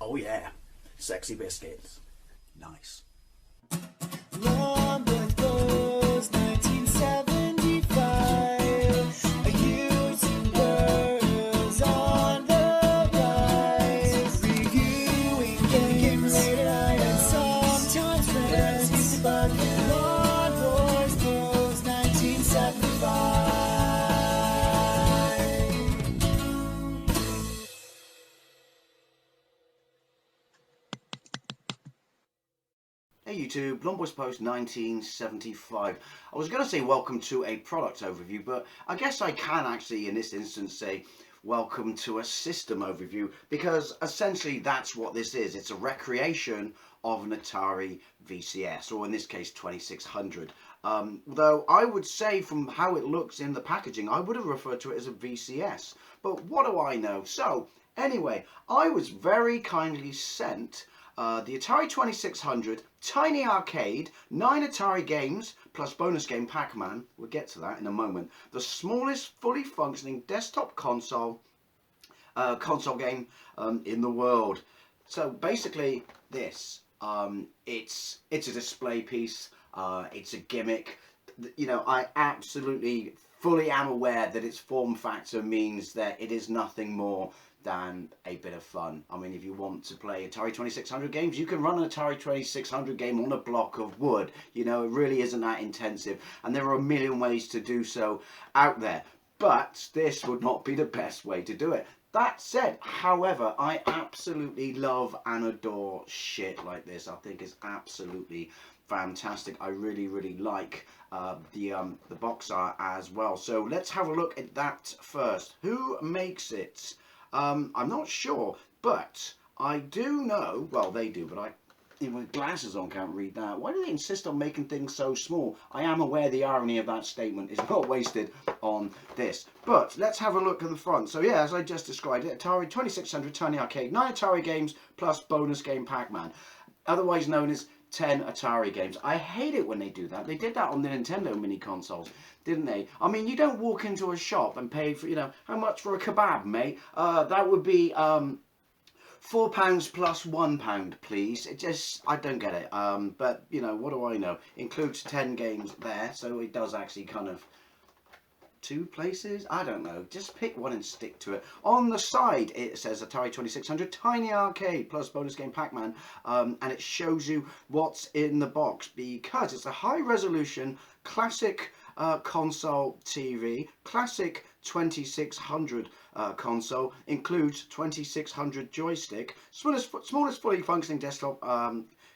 Oh yeah, sexy biscuits. Nice. Long was 1975. A YouTuber on the rise. Reviewing games late at night and sometimes friends. But Long was 1975. Hey YouTube, Long Boys Post 1975. I was going to say welcome to a product overview, but I guess I can actually in this instance say welcome to a system overview, because essentially that's what this is. It's a recreation of an Atari VCS, or in this case 2600. Though I would say from how it looks in the packaging, I would have referred to it as a VCS. But what do I know? So anyway, I was very kindly sent the Atari 2600, Tiny Arcade, 9 Atari games, plus bonus game Pac-Man. We'll get to that in a moment. The smallest fully functioning desktop console game in the world. So basically this, it's a display piece, it's a gimmick. You know, I absolutely fully am aware that its form factor means that it is nothing more than a bit of fun. I mean, if you want to play Atari 2600 games, you can run an Atari 2600 game on a block of wood. You know, it really isn't that intensive, and there are a million ways to do so out there. But this would not be the best way to do it. That said, however, I absolutely love and adore shit like this. I think it's absolutely fantastic. I really, really like the box art as well. So let's have a look at that first. Who makes it? I'm not sure, but I do know, well, they do, but I, with glasses on, can't read that. Why do they insist on making things so small? I am aware the irony of that statement is not wasted on this. But let's have a look at the front. So yeah, as I just described it, Atari 2600 Tiny Arcade, 9 Atari games plus bonus game Pac-Man, otherwise known as 10 Atari games. I hate it when they do that. They did that on the Nintendo mini consoles, didn't they? I mean, you don't walk into a shop and pay for, you know, how much for a kebab, mate? That would be £4 plus £1, please. It just, I don't get it. But, you know, what do I know? Includes 10 games there, so it does actually kind of 2 places? I don't know. Just pick one and stick to it. On the side, it says Atari 2600 Tiny Arcade plus bonus game Pac-Man, and it shows you what's in the box, because it's a high-resolution classic console TV, classic 2600 console, includes 2600 joystick, smallest fully functioning desktop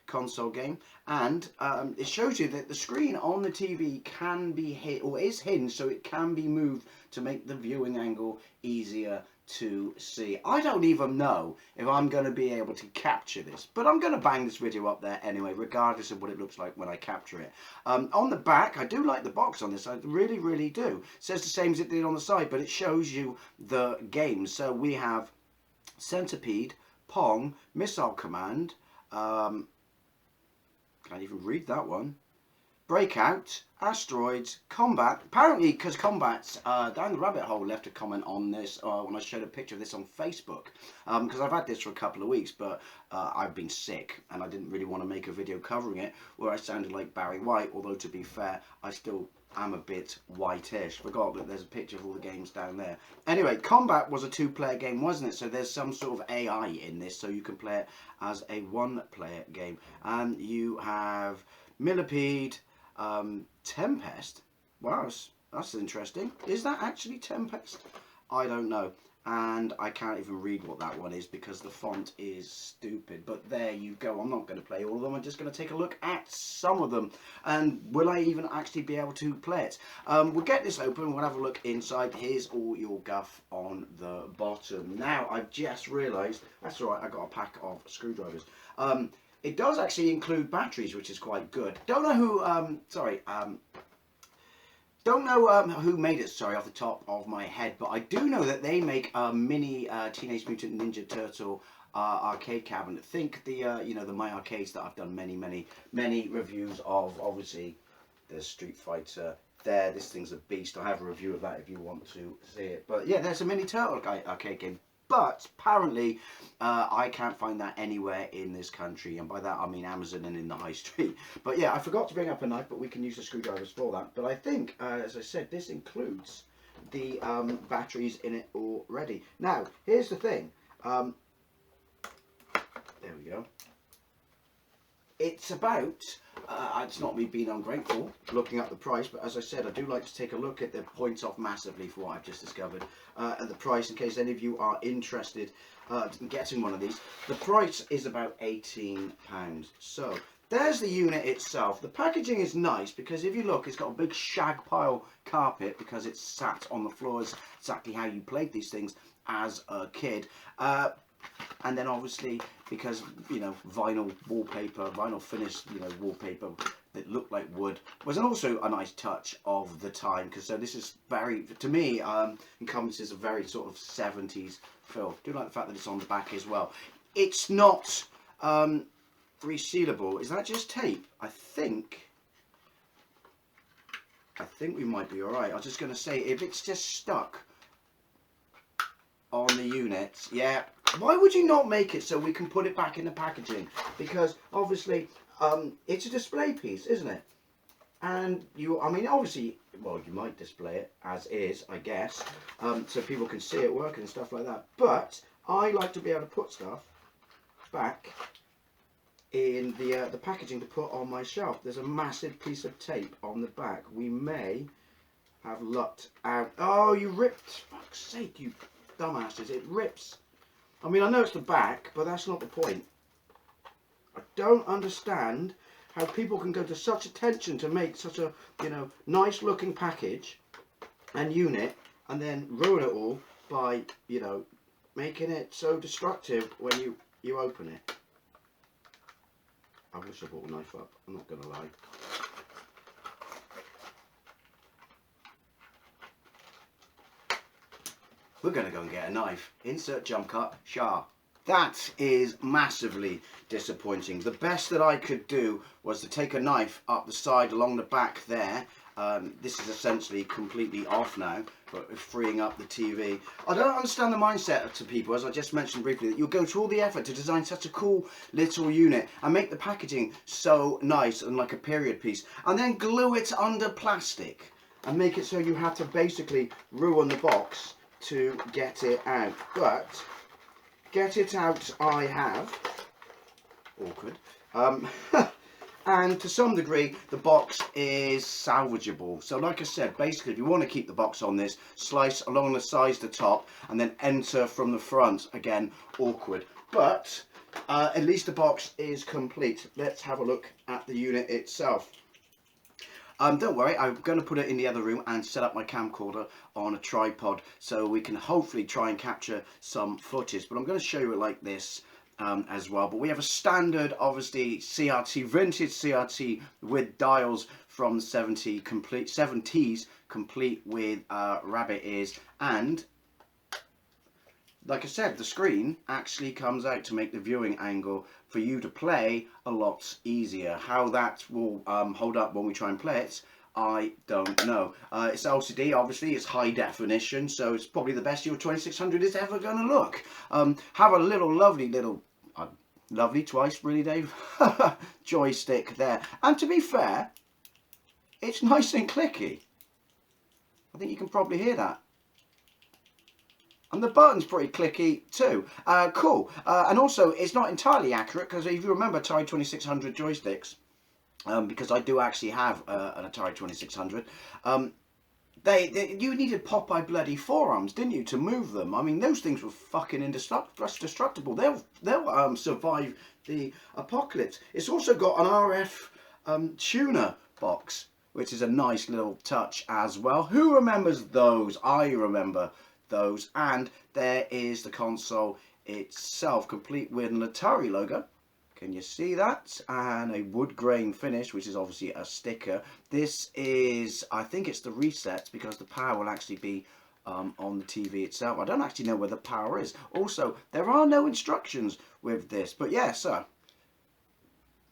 console game, and it shows you that the screen on the TV can be hit, or is hinged, so it can be moved to make the viewing angle easier to see. I don't even know if I'm going to be able to capture this, but I'm going to bang this video up there anyway, regardless of what it looks like when I capture it. On the back, I do like the box on this, I really, really do. It says the same as it did on the side, but it shows you the games. So we have Centipede, Pong, Missile Command, can't even read that one. Breakout, Asteroids, Combat. Apparently, because Combat's down the rabbit hole left a comment on this when I showed a picture of this on Facebook. Because I've had this for a couple of weeks, but I've been sick and I didn't really want to make a video covering it where I sounded like Barry White. Although, to be fair, I still am a bit whitish. Forgot that there's a picture of all the games down there. Anyway, Combat was a 2-player game, wasn't it? So there's some sort of AI in this, so you can play it as a 1-player game. And you have Millipede, Tempest. Wow, that's interesting. Is that actually Tempest? I don't know. And I can't even read what that one is because the font is stupid. But there you go. I'm not going to play all of them. I'm just going to take a look at some of them. And will I even actually be able to play it? We'll get this open. We'll have a look inside. Here's all your guff on the bottom. Now, I've just realised, that's all right, I got a pack of screwdrivers. It does actually include batteries, which is quite good. Don't know who, don't know who made it, sorry, off the top of my head, but I do know that they make a mini Teenage Mutant Ninja Turtle arcade cabinet. Think the, you know, the My Arcades that I've done many reviews of. Obviously, there's Street Fighter there. This thing's a beast. I have a review of that if you want to see it. But yeah, there's a mini Turtle arcade game. but apparently I can't find that anywhere in this country, and by that I mean Amazon and in the high street. But yeah, I forgot to bring up a knife, but we can use the screwdrivers for that. But I think, as I said, this includes the batteries in it already. Now, here's the thing. There we go. It's about, it's not me being ungrateful looking up the price, but as I said, I do like to take a look at the points off massively for what I've just discovered, at the price, in case any of you are interested in getting one of these. The price is about £18. So there's the unit itself. The packaging is nice because if you look, it's got a big shag pile carpet because it's sat on the floors, exactly how you played these things as a kid. And then obviously, because, you know, vinyl wallpaper, vinyl finished, you know, wallpaper that looked like wood was also a nice touch of the time. Because so this is very, to me, encompasses a very sort of 70s feel. I do like the fact that it's on the back as well. It's not resealable. Is that just tape? I think we might be alright. I was just going to say, if it's just stuck on the unit, yeah, why would you not make it so we can put it back in the packaging? Because obviously it's a display piece, isn't it? And I mean, obviously, well, you might display it as is, I guess, so people can see it working and stuff like that. But I like to be able to put stuff back in the packaging to put on my shelf. There's a massive piece of tape on the back. We may have lucked out. Oh, you ripped! Fuck's sake, you dumbasses! It rips. I mean, I know it's the back, but that's not the point. I don't understand how people can go to such attention to make such a, you know, nice looking package and unit, and then ruin it all by, you know, making it so destructive when you open it. I wish I brought a knife up, I'm not gonna lie. We're going to go and get a knife. Insert jump cut, sharp. That is massively disappointing. The best that I could do was to take a knife up the side along the back there. This is essentially completely off now, but freeing up the TV. I don't understand the mindset to people, as I just mentioned briefly, that you'll go to all the effort to design such a cool little unit and make the packaging so nice and like a period piece, and then glue it under plastic and make it so you have to basically ruin the box to get it out. But get it out I have. Awkward. And to some degree the box is salvageable. So like I said, basically if you want to keep the box on this, slice along the sides the top and then enter from the front. Again, awkward, but at least the box is complete. Let's have a look at the unit itself. Don't worry, I'm going to put it in the other room and set up my camcorder on a tripod so we can hopefully try and capture some footage. But I'm going to show you it like this as well. But we have a standard, obviously, CRT, vintage CRT with dials from the 70s, complete with rabbit ears. And like I said, the screen actually comes out to make the viewing angle for you to play a lot easier. How that will hold up when we try and play it, I don't know. It's LCD, obviously, it's high definition, so it's probably the best your 2600 is ever going to look. Have a lovely twice, really, Dave, joystick there. And to be fair, it's nice and clicky. I think you can probably hear that. And the button's pretty clicky too. Cool. And also, it's not entirely accurate, because if you remember Atari 2600 joysticks, because I do actually have an Atari 2600, you needed Popeye bloody forearms, didn't you, to move them? I mean, those things were fucking indestructible. They'll survive the apocalypse. It's also got an RF tuner box, which is a nice little touch as well. Who remembers those? I remember those. And there is the console itself, complete with an Atari logo. Can you see that? And a wood grain finish, which is obviously a sticker. This is, I think it's the reset, because the power will actually be on the TV itself. I don't actually know where the power is. Also, there are no instructions with this, but yes,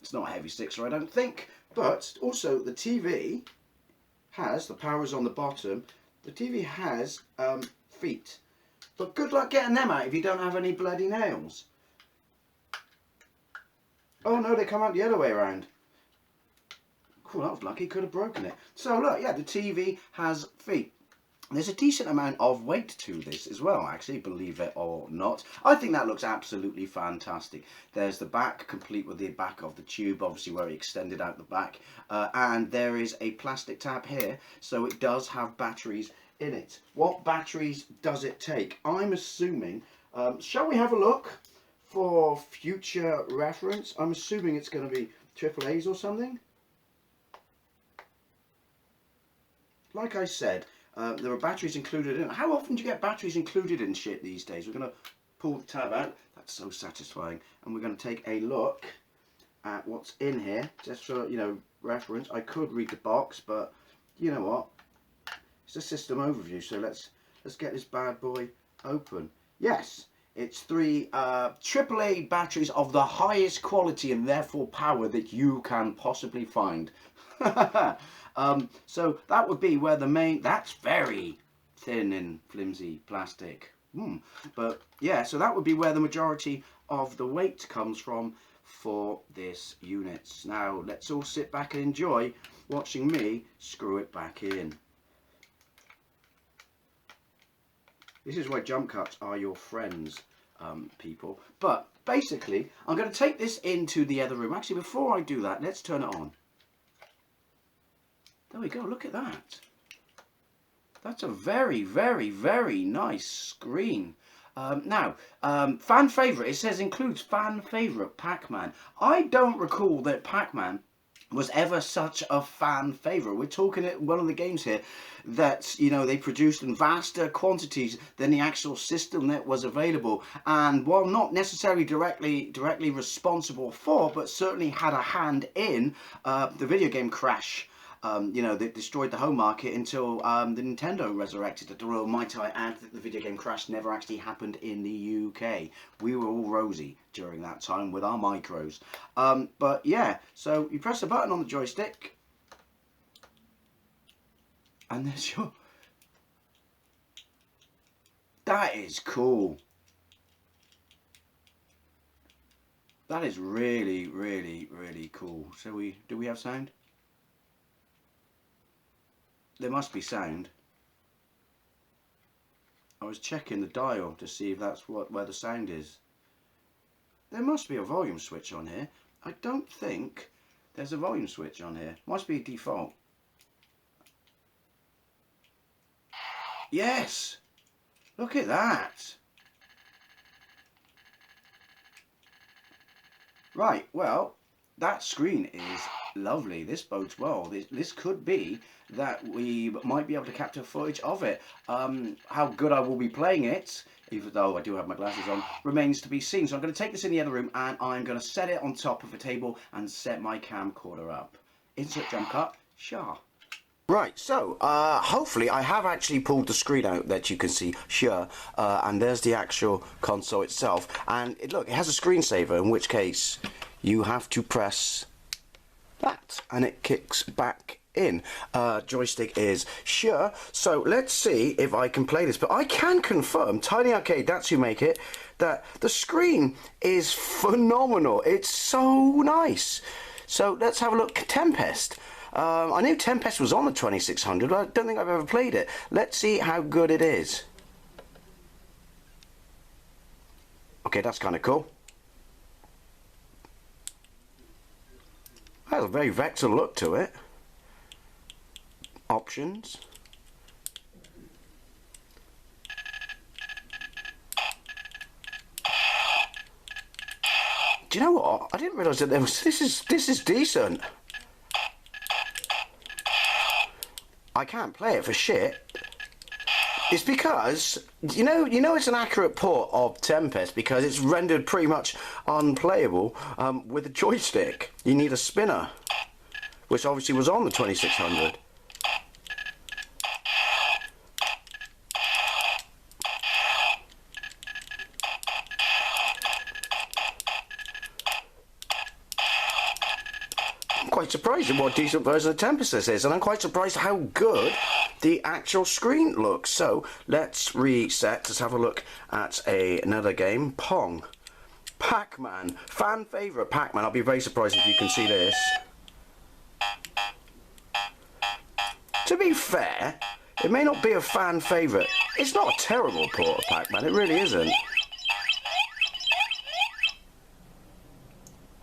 it's not a heavy sixer, I don't think. But also, the TV has, the power is on the bottom, the TV has feet But good luck getting them out if you don't have any bloody nails. Oh no, they come out the other way around. Cool, that was lucky, could have broken it. So look, yeah, the TV has feet. There's a decent amount of weight to this as well, actually, believe it or not. I think that looks absolutely fantastic. There's the back, complete with the back of the tube, obviously where it extended out the back. And there is a plastic tab here, so it does have batteries in it. What batteries does it take? I'm assuming, shall we have a look for future reference? I'm assuming it's going to be AAAs or something. Like I said, there are batteries included in it. How often do you get batteries included in shit these days? We're going to pull the tab out. That's so satisfying. And we're going to take a look at what's in here, just for, you know, reference. I could read the box, but you know what? It's a system overview, so let's get this bad boy open. Yes, it's 3 AAA batteries of the highest quality and therefore power that you can possibly find. So that would be where the main, that's very thin and flimsy plastic. But yeah, so that would be where the majority of the weight comes from for this unit. Now let's all sit back and enjoy watching me screw it back in. This is why jump cuts are your friends, people. But basically, I'm going to take this into the other room. Actually, before I do that, let's turn it on. There we go, look at that. That's a very, very, very nice screen. Now, fan favourite, it says includes fan favourite Pac-Man. I don't recall that Pac-Man was ever such a fan favourite. We're talking at one of the games here that, you know, they produced in vaster quantities than the actual system that was available, and while not necessarily directly responsible for, but certainly had a hand in the video game crash. You know, that destroyed the home market until the Nintendo resurrected it. Although might I add that the video game crash never actually happened in the UK. We were all rosy during that time with our micros. But yeah, so you press a button on the joystick, and there's your... That is cool. That is really, really, really cool. So do we have sound? There must be sound. I was checking the dial to see if that's where the sound is. There must be a volume switch on here. I don't think there's a volume switch on here. Must be a default. Yes! Look at that! Right, well, that screen is lovely. This bodes well. This could be that we might be able to capture footage of it. How good I will be playing it, even though I do have my glasses on, remains to be seen. So I'm going to take this in the other room and I'm going to set it on top of a table and set my camcorder up. Insert jump cut. Sure. Right, so hopefully I have actually pulled the screen out that you can see, sure, and there's the actual console itself. And look, it has a screensaver, in which case you have to press that and it kicks back in. Joystick is sure. So let's see if I can play this. But I can confirm, Tiny Arcade, that's who make it, that the screen is phenomenal. It's so nice. So let's have a look. Tempest. I knew Tempest was on the 2600, but I don't think I've ever played it. Let's see how good it is. Okay, that's kind of cool. Has a very vector look to it. Options. Do you know what? I didn't realise that there was. This is decent. I can't play it for shit. It's because you know it's an accurate port of Tempest because it's rendered pretty much unplayable with a joystick. You need a spinner, which obviously was on the 2600. I'm quite surprised at what decent version of Tempest this is, and I'm quite surprised how good the actual screen looks. So let's reset. Let's have a look at another game. Pong Pac-Man, fan favourite Pac-Man. I'll be very surprised if you can see this. To be fair, it may not be a fan favourite. It's not a terrible port of Pac-Man, it really isn't.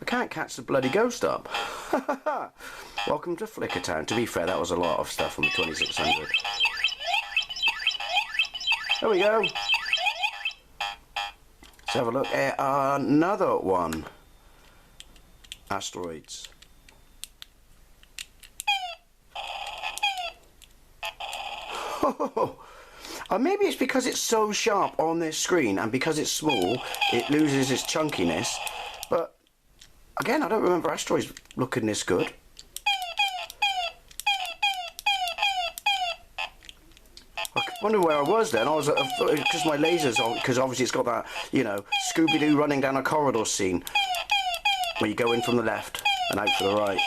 I can't catch the bloody ghost up. Welcome to Flickertown. To be fair, that was a lot of stuff from the 2600. There we go. Let's have a look at another one. Asteroids. Maybe it's because it's so sharp on this screen and because it's small it loses its chunkiness, but again I don't remember Asteroids looking this good. I wonder where I was then. I was because my lasers, because obviously it's got that, you know, Scooby-Doo running down a corridor scene where you go in from the left and out for the right.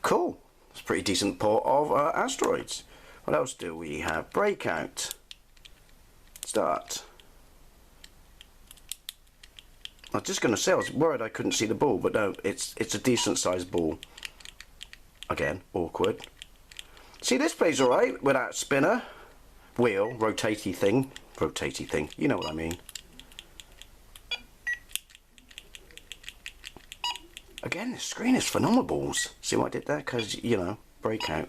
Cool. It's a pretty decent port of Asteroids. What else do we have? Breakout. Start. I was just going to say, I was worried I couldn't see the ball, but no, it's a decent sized ball. Again, awkward. See, this plays alright without spinner. Wheel, rotatey thing. Rotatey thing, you know what I mean. Again, this screen is phenomenal balls. See what I did there? Because, you know, Breakout.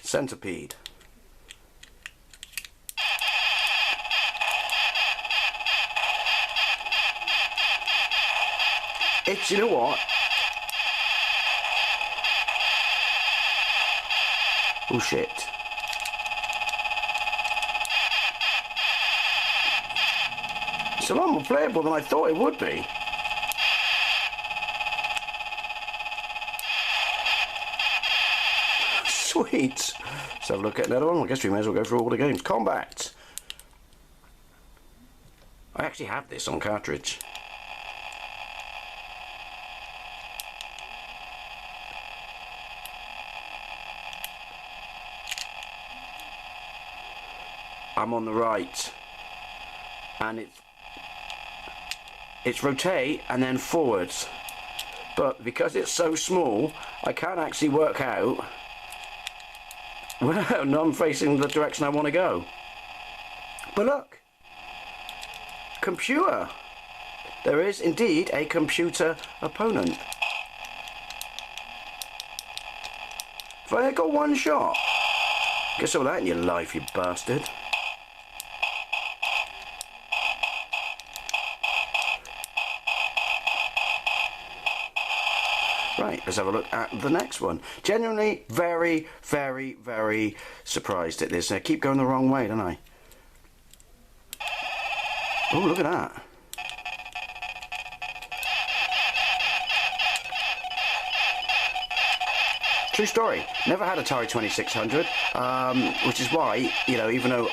Centipede. It's, you know what? Oh shit. It's a lot more playable than I thought it would be. Sweet. Let's have a look at another one. I guess we may as well go through all the games. Combat. I actually have this on cartridge. I'm on the right. And it's rotate and then forwards. But because it's so small, I can't actually work out when I'm facing the direction I want to go. But look, computer. There is indeed a computer opponent. If I got one shot, get some of that in your life, you bastard. Right, let's have a look at the next one. Genuinely very, very, very surprised at this. I keep going the wrong way, don't I? Oh, look at that. True story. Never had Atari 2600, which is why, you know, even though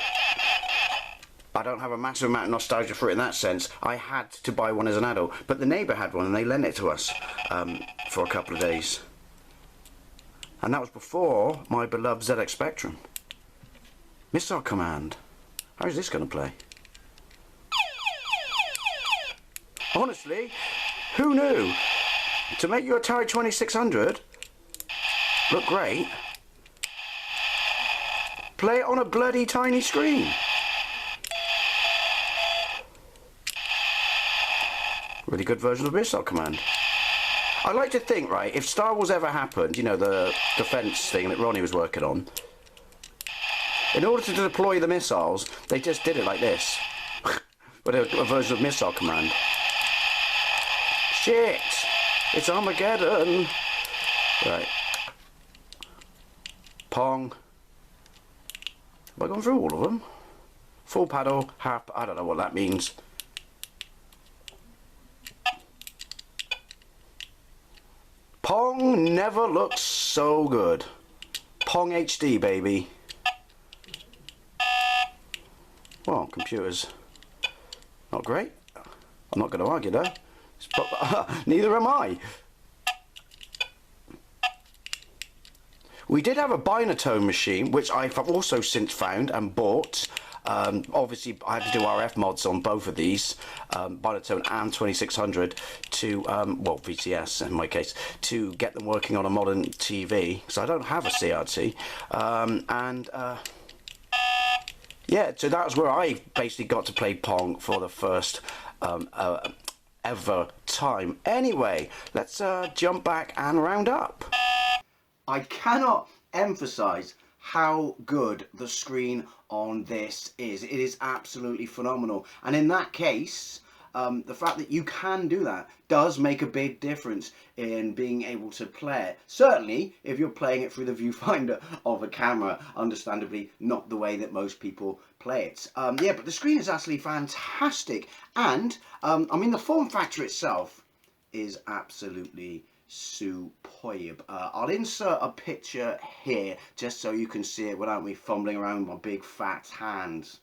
I don't have a massive amount of nostalgia for it in that sense, I had to buy one as an adult. But the neighbour had one and they lent it to us for a couple of days. And that was before my beloved ZX Spectrum. Missile Command. How is this going to play? Honestly, who knew? To make your Atari 2600 look great, play it on a bloody tiny screen. Really good version of Missile Command. I like to think, right, if Star Wars ever happened, you know, the defense thing that Ronnie was working on, in order to deploy the missiles, they just did it like this. With a version of Missile Command. Shit! It's Armageddon! Right. Pong. Have I gone through all of them? Full paddle, half, I don't know what that means. Pong never looks so good. Pong HD, baby. Well, computers not great. I'm not going to argue though. Neither am I. We did have a Binatone machine, which I've also since found and bought. Obviously, I had to do RF mods on both of these, Binatone and 2600, to, well, VCS in my case, to get them working on a modern TV, because I don't have a CRT. Yeah, so that was where I basically got to play Pong for the first ever time. Anyway, let's jump back and round up. I cannot emphasize how good the screen on this is. It is absolutely phenomenal. And in that case, the fact that you can do that does make a big difference in being able to play it. Certainly, if you're playing it through the viewfinder of a camera, understandably not the way that most people play it. Yeah, but the screen is actually fantastic. And, I mean, the form factor itself is absolutely superb. I'll insert a picture here just so you can see it without me fumbling around with my big fat hands.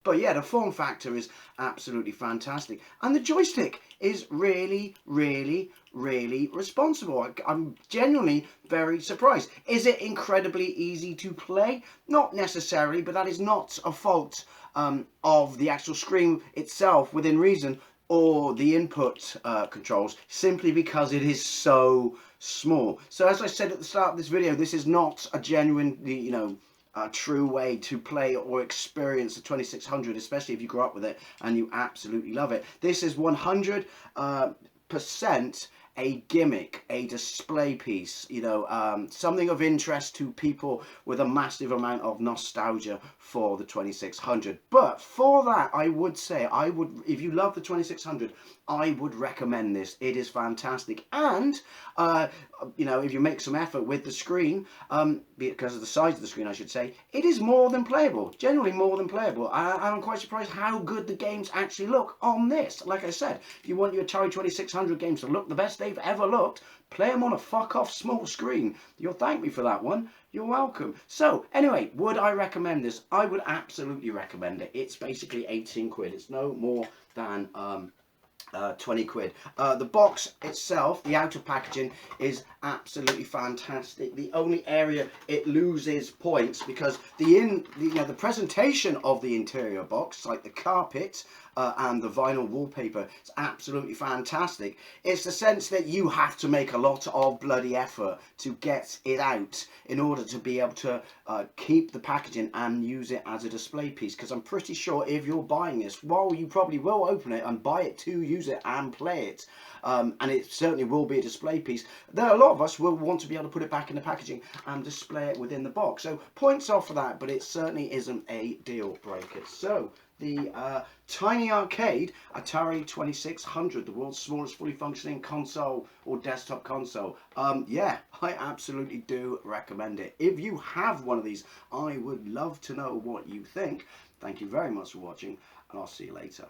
But yeah, the form factor is absolutely fantastic. And the joystick is really, really, really responsible. I'm genuinely very surprised. Is it incredibly easy to play? Not necessarily, but that is not a fault of the actual screen itself within reason, or the input controls, simply because it is so small. So as I said at the start of this video, this is not a genuine, you know, a true way to play or experience the 2600, especially if you grew up with it and you absolutely love it. This is 100% a gimmick, a display piece, you know, something of interest to people with a massive amount of nostalgia for the 2600. But for that, I would say, if you love the 2600, I would recommend this. It is fantastic. And, you know, if you make some effort with the screen, because of the size of the screen, I should say, it is more than playable, generally more than playable. I'm quite surprised how good the games actually look on this. Like I said, if you want your Atari 2600 games to look the best they've ever looked, play them on a fuck-off small screen. You'll thank me for that one. You're welcome. So, anyway, would I recommend this? I would absolutely recommend it. It's basically 18 quid. It's no more than 20 quid. The box itself, the outer packaging, is absolutely fantastic. The only area it loses points because the presentation of the interior box, like the carpet and the vinyl wallpaper, is absolutely fantastic. It's the sense that you have to make a lot of bloody effort to get it out in order to be able to keep the packaging and use it as a display piece, because I'm pretty sure if you're buying this, while you probably will open it and buy it to use it and play it, and it certainly will be a display piece, there a lot of us will want to be able to put it back in the packaging and display it within the box. So points off for that, but it certainly isn't a deal breaker. So the Tiny Arcade Atari 2600, the world's smallest fully functioning console or desktop console. Yeah, I absolutely do recommend it. If you have one of these, I would love to know what you think. Thank you very much for watching, and I'll see you later.